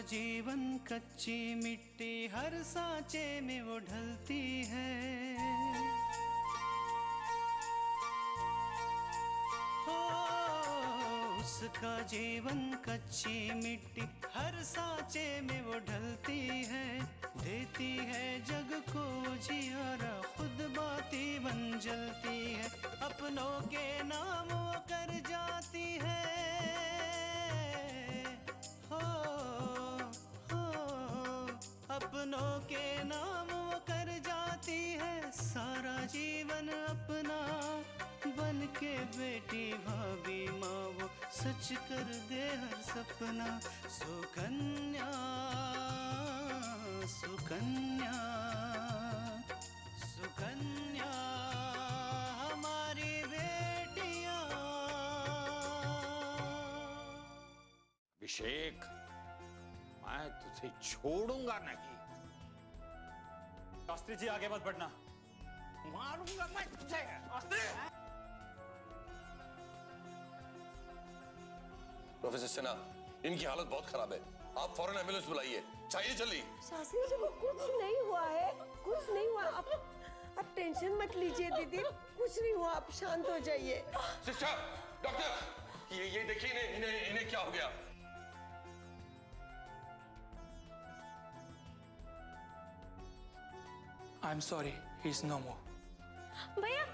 जीवन कच्ची मिट्टी हर सांचे में वो ढलती है। हो उसका जीवन कच्ची मिट्टी हर सांचे में वो ढलती है। देती है जग को जियारा खुद बाती बन जलती है। अपनों के नाम वो कर जाती है। हो अपनों के नाम वो कर जाती है। सारा जीवन अपना बन के बेटी भाभी माँ वो सच कर दे हर सपना। सुकन्या सुकन्या सुकन्या हमारी बेटियां। अभिषेक, मैं तुझे छोड़ूंगा नहीं। शास्त्री जी आगे मत बढ़ना, मारूंगा मैं तुझे। प्रोफेसर सिन्हा, इनकी हालत बहुत खराब है, आप फौरन एम्बुलेंस बुलाइए, चाहिए जल्दी। शास्त्री जी को कुछ नहीं हुआ है, कुछ नहीं हुआ। आप टेंशन मत लीजिए दीदी, कुछ नहीं हुआ, आप शांत हो जाइए। सिस्टर, डॉक्टर, ये देखिए इन्हें क्या हो गया। I'm sorry, he's no more. भैया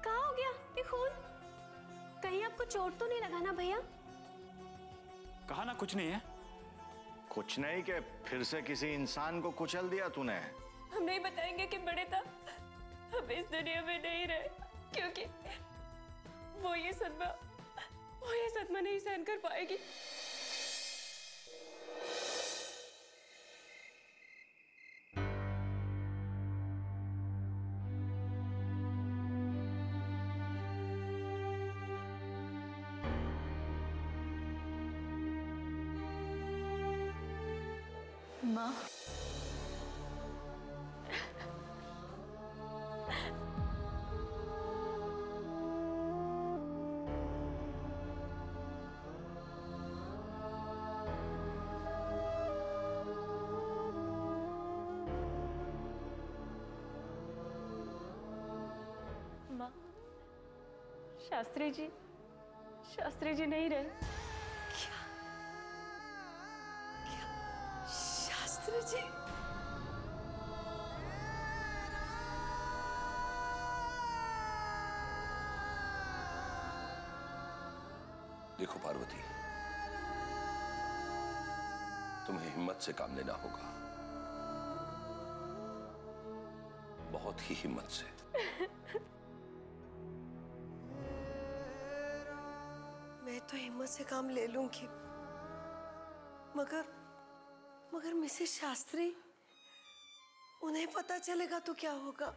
कहाँ हो गया ये खून? कहीं आपको चोट तो नहीं लगा ना भैया? कहा ना कुछ नहीं है। कुछ नहीं के फिर से किसी इंसान को कुचल दिया तूने। हम नहीं बताएंगे कि बड़े था हम इस दुनिया में नहीं रहे, क्योंकि वो ये सदमा नहीं सहन कर पाएगी। माँ, माँ, शास्त्री जी नहीं रहे। शास्त्री जी देखो पार्वती, तुम्हें हिम्मत से काम लेना होगा, बहुत ही हिम्मत से। मैं तो हिम्मत से काम ले लूंगी, मगर मिसेस शास्त्री, उन्हें पता चलेगा तो क्या होगा?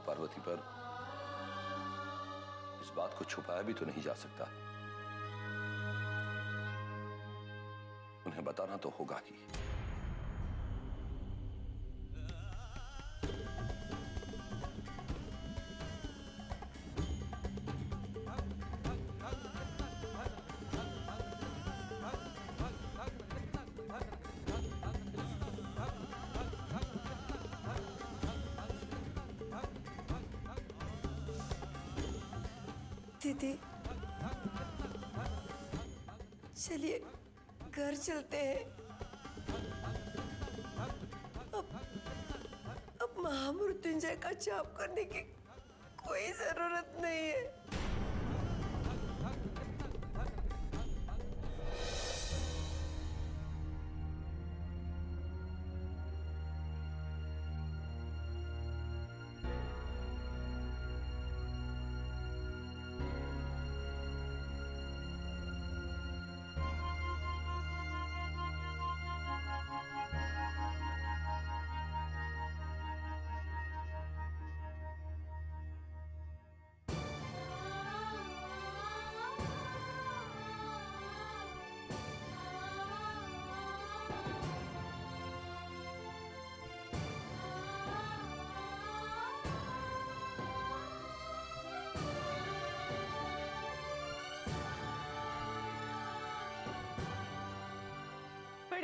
पार्वती, पर इस बात को छुपाया भी तो नहीं जा सकता, उन्हें बताना तो होगा ही। दीदी चलिए घर चलते हैं। अब महामृत्युंजय का जाप करने की कोई जरूरत नहीं है।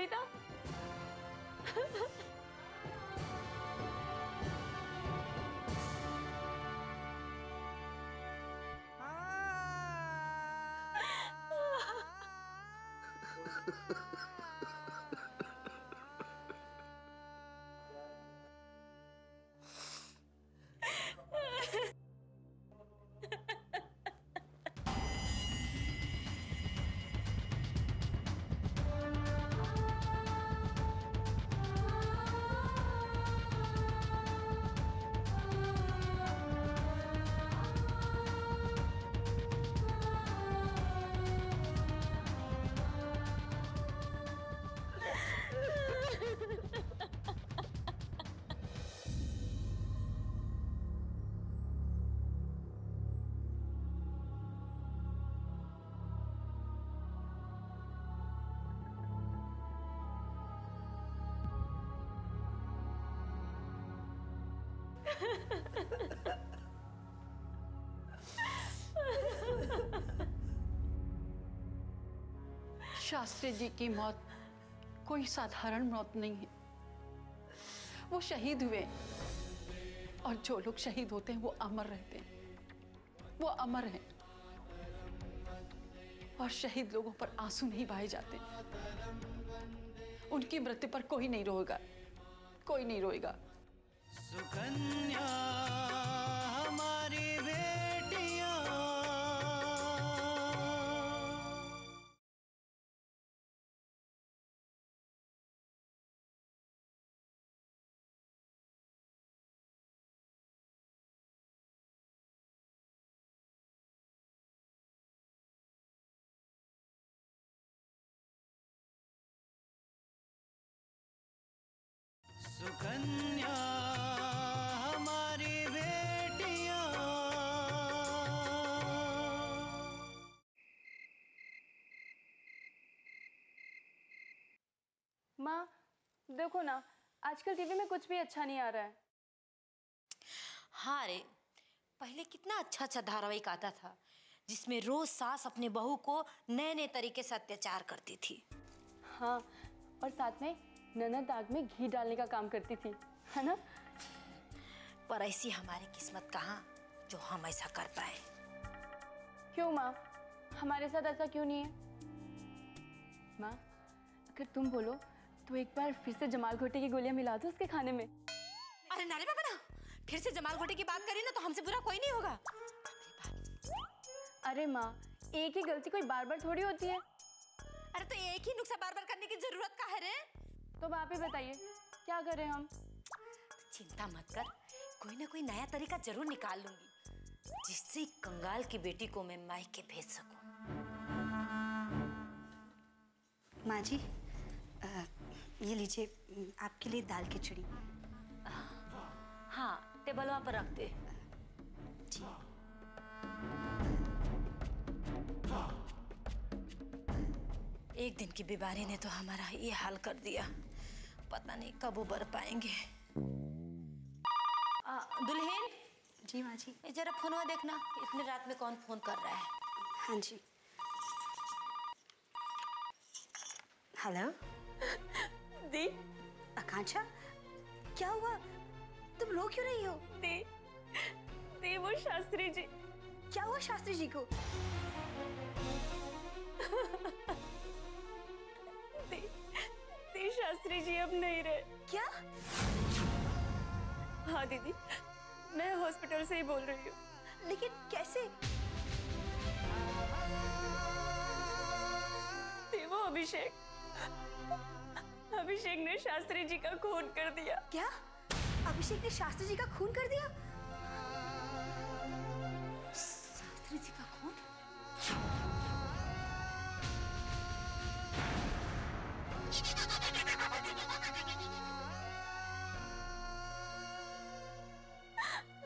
बबीता। शास्त्री जी की मौत कोई साधारण मौत नहीं है। वो शहीद हुए और जो लोग शहीद होते हैं वो अमर रहते हैं, वो अमर हैं। और शहीद लोगों पर आंसू नहीं बहाए जाते। उनकी मृत्यु पर कोई नहीं रोएगा, कोई नहीं रोएगा। सुकन्या हमारी बेटियां, सुकन्या हमारी बेटियां। माँ देखो ना, आजकल टीवी में कुछ भी अच्छा नहीं आ रहा है। हाँ रे, पहले कितना अच्छा अच्छा धारावाहिक आता था जिसमें रोज सास अपने बहू को नए नए तरीके से अत्याचार करती थी। हाँ, और साथ में ननद आग में घी डालने का काम करती थी, है ना? पर ऐसी हमारी किस्मत कहाँ जो हम ऐसा कर पाए। क्यों माँ, हमारे साथ ऐसा क्यों नहीं है? माँ, अगर तुम बोलो तो एक बार फिर से जमाल घोटे की गोलियां मिला दो उसके खाने में। अरे नारे बाबा ना, फिर से जमाल घोटे की बात करें ना तो हमसे बुरा कोई नहीं होगा। अरे माँ, एक ही गलती कोई बार बार थोड़ी होती है। अरे तो एक ही नुक्सा बार बार करने की जरूरत का है रे? तो आप ही बताइए क्या करें हम? चिंता मत कर, कोई ना कोई नया तरीका जरूर निकाल लूंगी जिससे कंगाल की बेटी को मैं मायके भेज सकूं। माँ जी, ये लीजिए आपके लिए दाल खिचड़ी। हाँ, टेबल वहां पर रख दे। जी। एक दिन की बीमारी ने तो हमारा ये हाल कर दिया, पता नहीं कब उबर पाएंगे। दुल्हन। जी माँ जी। जरा फोनवा देखना, इतनी रात में कौन फोन कर रहा है? हाँ जी। हेलो दी। आकांक्षा, क्या हुआ? तुम रो क्यों रही हो? दी वो शास्त्री जी। क्या हुआ शास्त्री जी को? दी शास्त्री जी अब नहीं रहे। क्या? हाँ दीदी, मैं हॉस्पिटल से ही बोल रही हूँ। लेकिन कैसे? वो अभिषेक ने शास्त्री जी का खून कर दिया। क्या? अभिषेक ने शास्त्री जी का खून कर दिया? शास्त्री जी का खून?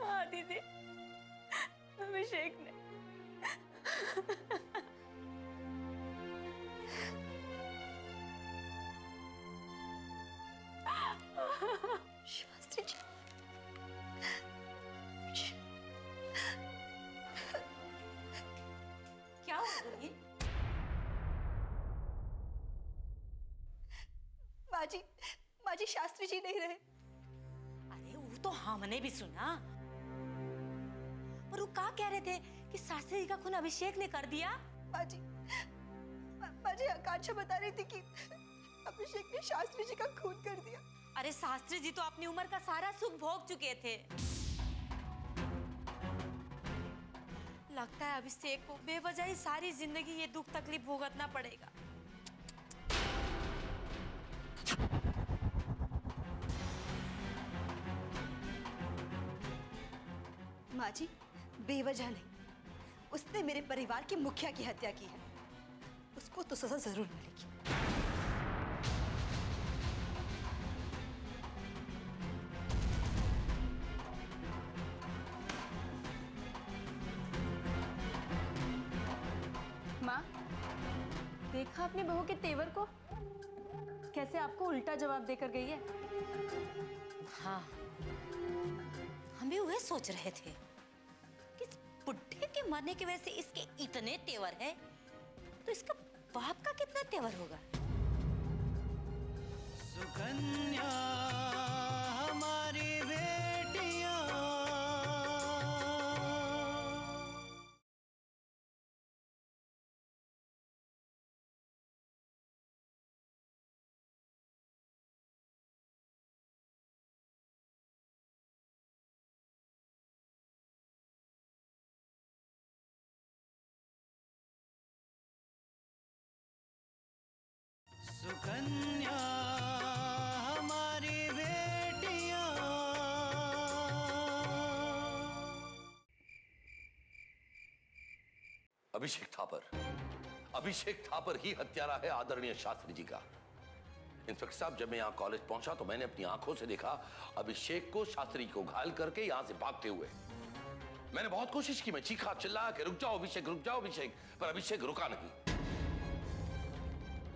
हाँ दीदी, अभिषेक ने। शास्त्री जी। क्या हुआ? माजी, माजी शास्त्री जी नहीं रहे। अरे वो तो हमने भी सुना, पर वो क्या कह रहे थे कि शास्त्री जी का खून अभिषेक ने कर दिया? माजी, माजी आकांक्षा बता रही थी कि अभिषेक ने शास्त्री जी का खून कर दिया। अरे शास्त्री जी तो अपनी उम्र का सारा सुख भोग चुके थे। लगता है अभिषेक को बेवजह ही सारी जिंदगी ये दुख तकलीफ भुगतना पड़ेगा। माँ जी, बेवजह नहीं, उसने मेरे परिवार के मुखिया की हत्या की है, उसको तो सजा जरूर मिलेगी। माँ, देखा अपनी बहू के तेवर को, कैसे आपको उल्टा जवाब देकर गई है। हाँ, हम भी वह सोच रहे थे कि इस बुढ़े के मरने की वजह से इसके इतने तेवर हैं, तो इसका बाप का कितना तेवर होगा। सुकन्या हमारी बेटियां, सुकन्या हमारी बेटियां। अभिषेक थापर ही हत्यारा है आदरणीय शास्त्री जी का। इंस्पेक्टर साहब, जब मैं यहाँ कॉलेज पहुंचा तो मैंने अपनी आंखों से देखा अभिषेक को शास्त्री जी को घायल करके यहाँ से भागते हुए। मैंने बहुत कोशिश की, मैं चीखा चिल्लाया कि रुक जाओ अभिषेक, रुक जाओ अभिषेक, पर अभिषेक रुका नहीं।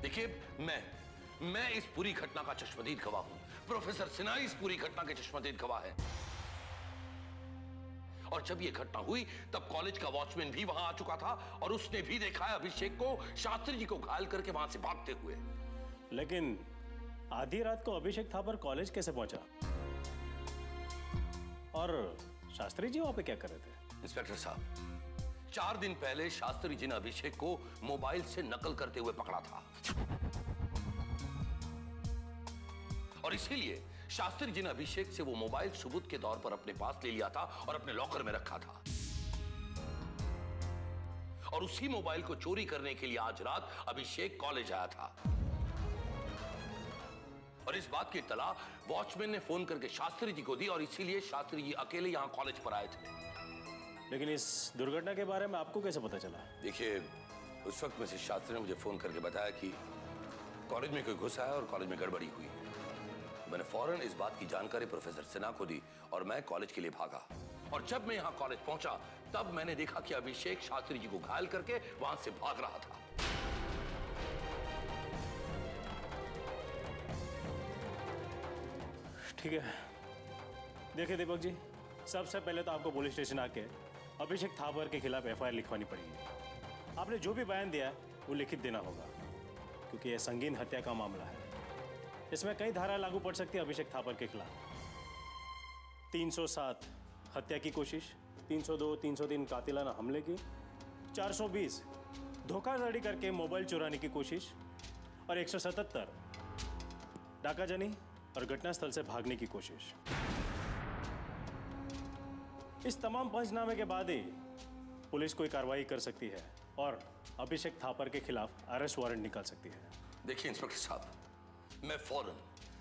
देखिए, मैं इस पूरी घटना का चश्मदीद गवाह हूं। प्रोफेसर सिन्हा इस पूरी घटना के चश्मदीद गवाह है। और जब यह घटना हुई तब कॉलेज का वॉचमैन भी वहां आ चुका था और उसने भी देखा है अभिषेक को शास्त्री जी को घायल करके वहां से भागते हुए। लेकिन आधी रात को अभिषेक थापर कॉलेज कैसे पहुंचा? और शास्त्री जी वहां पे क्या कर रहे थे? इंस्पेक्टर साहब, 4 दिन पहले शास्त्री जी ने अभिषेक को मोबाइल से नकल करते हुए पकड़ा था और इसीलिए शास्त्री जी ने अभिषेक से वो मोबाइल सबूत के तौर पर अपने पास ले लिया था और अपने लॉकर में रखा था। और उसी मोबाइल को चोरी करने के लिए आज रात अभिषेक कॉलेज आया था और इस बात की इत्तला वॉचमैन ने फोन करके शास्त्री जी को दी और इसीलिए शास्त्री जी अकेले यहां कॉलेज पर आए थे। लेकिन इस दुर्घटना के बारे में आपको कैसे पता चला? देखिए, उस वक्त मिसेस शास्त्री ने मुझे फोन करके बताया कि कॉलेज में कोई घुसा है और कॉलेज में गड़बड़ी हुई। मैंने फौरन इस बात की जानकारी प्रोफेसर सिन्हा को दी और मैं कॉलेज के लिए भागा। और जब मैं यहां कॉलेज पहुंचा तब मैंने देखा कि अभिषेक शास्त्री जी को घायल करके वहां से भाग रहा था। ठीक है, देखिए दीपक जी, सबसे पहले तो आपको पुलिस स्टेशन आके अभिषेक थापर के खिलाफ एफआईआर लिखवानी पड़ेगी। आपने जो भी बयान दिया है वो लिखित देना होगा, क्योंकि यह संगीन हत्या का मामला है। इसमें कई धारा लागू पड़ सकती है अभिषेक थापर के खिलाफ। 307 हत्या की कोशिश, 302, 303 कातिलाना हमले की, 420 धोखाधड़ी करके मोबाइल चुराने की कोशिश और 177 डाकाजानी और घटनास्थल से भागने की कोशिश। इस तमाम पंचनामे के बाद ही पुलिस कोई कार्रवाई कर सकती है और अभिषेक थापर के खिलाफ अरेस्ट वारंट निकाल सकती है। देखिए इंस्पेक्टर साहब, मैं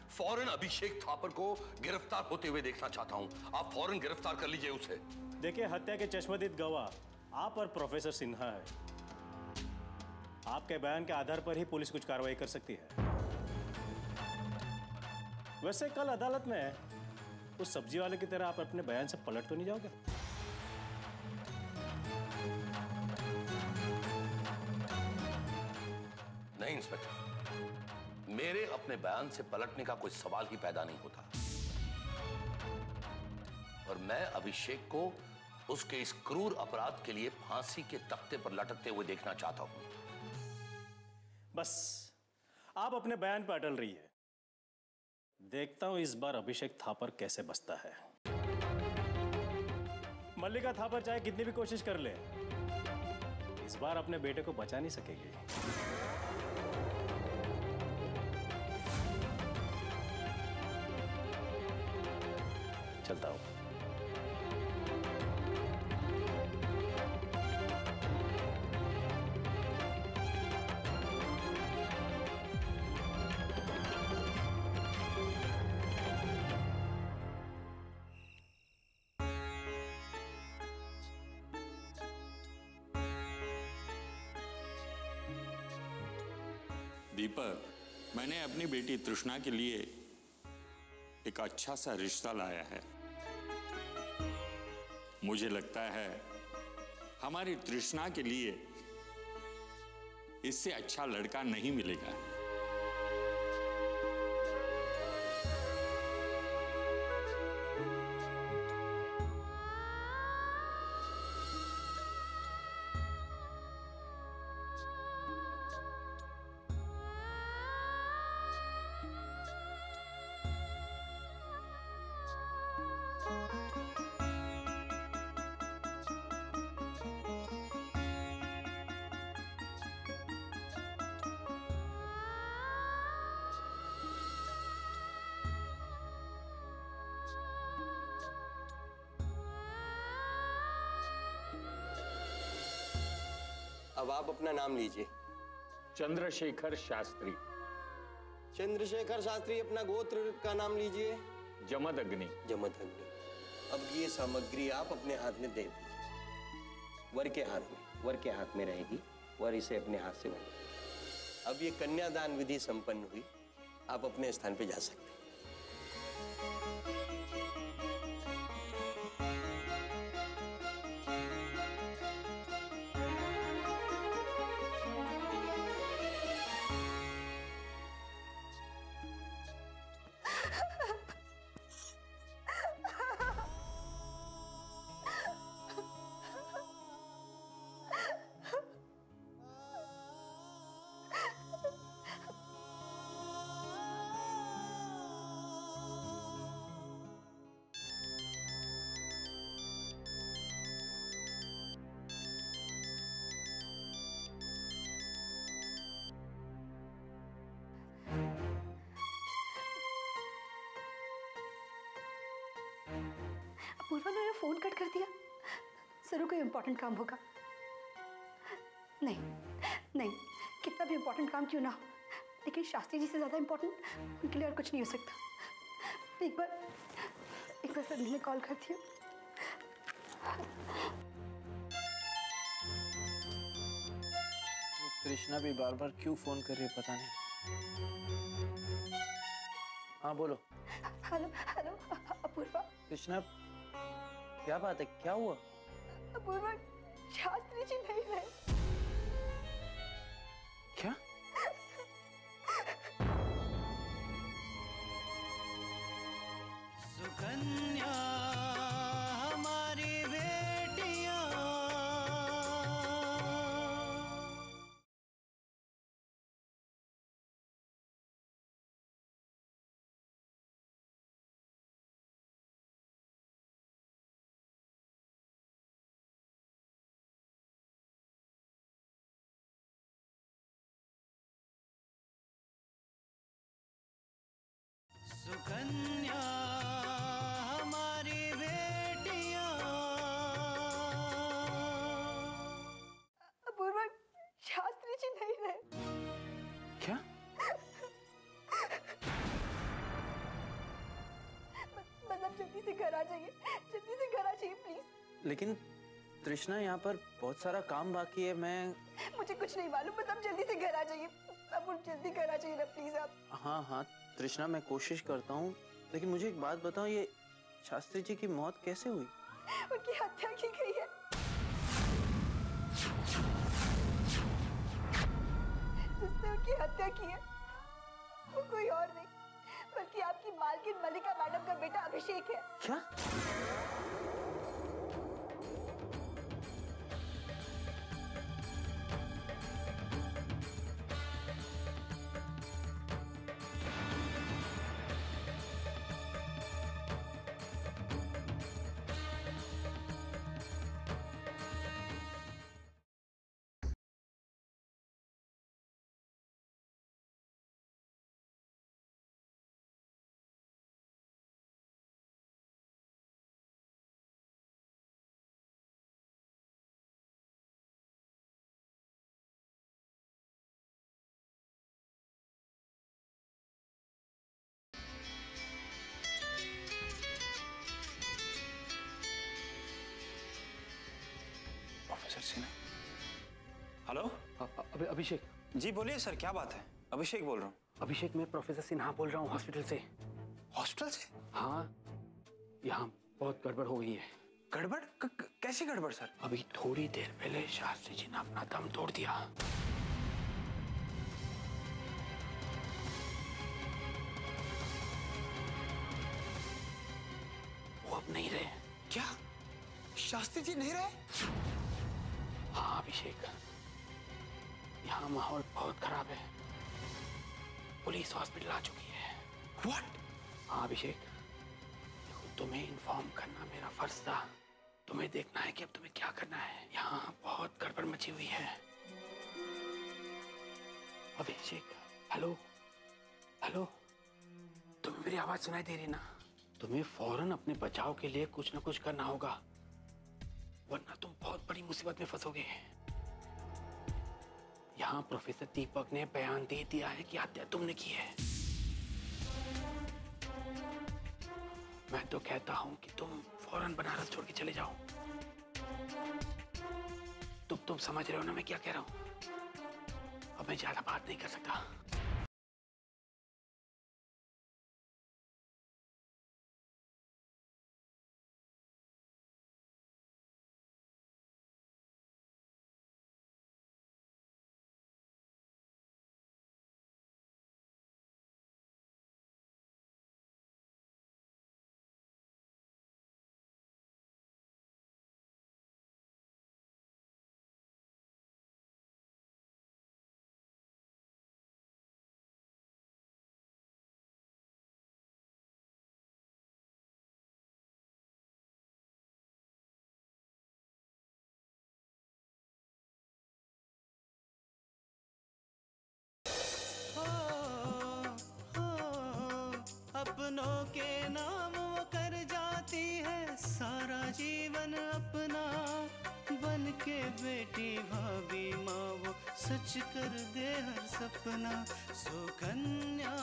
फौरन अभिषेक थापर को गिरफ्तार होते हुए देखना चाहता हूं। आप फौरन गिरफ्तार कर लीजिए उसे। देखिए, हत्या के चश्मदीद गवाह आप और प्रोफेसर सिन्हा है। आपके बयान के आधार पर ही पुलिस कुछ कार्रवाई कर सकती है। वैसे कल अदालत में उस सब्जी वाले की तरह आप अपने बयान से पलट तो नहीं जाओगे? नहीं इंस्पेक्टर, मेरे अपने बयान से पलटने का कोई सवाल ही पैदा नहीं होता। और मैं अभिषेक को उसके इस क्रूर अपराध के लिए फांसी के तख्ते पर लटकते हुए देखना चाहता हूं। बस आप अपने बयान पर अटल रहिए। देखता हूं इस बार अभिषेक थापर कैसे बचता है। मल्लिका थापर चाहे कितनी भी कोशिश कर ले, इस बार अपने बेटे को बचा नहीं सकेगी। चलता हूं। दीपक, मैंने अपनी बेटी तृष्णा के लिए एक अच्छा सा रिश्ता लाया है। मुझे लगता है हमारी तृष्णा के लिए इससे अच्छा लड़का नहीं मिलेगा। अब आप अपना नाम लीजिए। चंद्रशेखर शास्त्री। चंद्रशेखर शास्त्री, अपना गोत्र का नाम लीजिए। जमदग्नि। जमदग्नि। अब ये सामग्री आप अपने हाथ में दे दीजिए। वर के हाथ में, वर के हाथ में रहेगी। वर इसे अपने हाथ से बना। अब ये कन्यादान विधि संपन्न हुई, आप अपने स्थान पे जा सकते हैं। पूर्वा ने फोन कट कर दिया। जरूर कोई इंपॉर्टेंट काम होगा। नहीं नहीं, कितना भी इंपॉर्टेंट काम क्यों ना हो, लेकिन शास्त्री जी से ज्यादा इंपॉर्टेंट उनके लिए और कुछ नहीं हो सकता। एक बार फिर मैंने कॉल कर दिया। कृष्णा भी बार बार क्यों फोन कर रही है पता नहीं। हाँ बोलो। Hello hello Apoorva. कृष्णा, क्या बात है, क्या हुआ? अपूर्वा, शास्त्री जी नहीं रहे। क्या? सुकन्या हमारी बेटियां। सुकन्या हमारी बेटियां। अपूर्वा, शास्त्री जी नहीं रहे। क्या? बस आप जल्दी से घर आ जाइए, जल्दी से घर आ जाइए प्लीज। लेकिन तृष्णा, यहाँ पर बहुत सारा काम बाकी है। मुझे कुछ नहीं मालूम, बस आप जल्दी से घर आ जाइए। अब जल्दी घर आ जाइए ना प्लीज आप। हाँ हाँ तृष्णा, मैं कोशिश करता हूँ, लेकिन मुझे एक बात बताओ, ये शास्त्री जी की मौत कैसे हुई? उनकी हत्या की गई है। जिसने उनकी हत्या की है वो कोई और नहीं बल्कि आपकी मालकिन मल्लिका मैडम का बेटा अभिषेक है। क्या? अभिषेक। जी बोलिए सर, क्या बात है? अभिषेक बोल रहा हूँ। अभिषेक, मैं प्रोफेसर सिन्हा बोल रहा हूँ हॉस्पिटल से। हॉस्पिटल से? हाँ, यहाँ बहुत गड़बड़ हो गई है। गड़बड़? कैसी गड़बड़ सर? अभी थोड़ी देर पहले शास्त्री जी ने अपना दम तोड़ दिया। वो अब नहीं रहे। क्या? शास्त्री जी नहीं रहे? हाँ अभिषेक, यहाँ माहौल बहुत खराब है। पुलिस हॉस्पिटल आ चुकी है। What? हाँ अभिषेक, देखो तुम्हें इन्फॉर्म करना मेरा फर्ज था। तुम्हें देखना है कि अब तुम्हें क्या करना है। यहाँ बहुत गड़बड़ मची हुई है। अभिषेक, हेलो हेलो, तुम्हें मेरी आवाज सुनाई दे रही ना? तुम्हें फौरन अपने बचाव के लिए कुछ ना कुछ करना होगा, वरना तुम बहुत बड़ी मुसीबत में फंसोगे। यहाँ प्रोफेसर दीपक ने बयान दे दिया है कि हत्या तुमने की है। मैं तो कहता हूं कि तुम फौरन बनारस छोड़ के चले जाओ। तुम समझ रहे हो ना मैं क्या कह रहा हूं? अब मैं ज्यादा बात नहीं कर सकता। अपनों के नाम वो कर जाती है सारा जीवन अपना। बन के बेटी भाभी माँ वो सच कर दे हर सपना। सुकन्या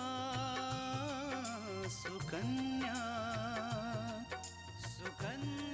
सुकन्या सुकन्या।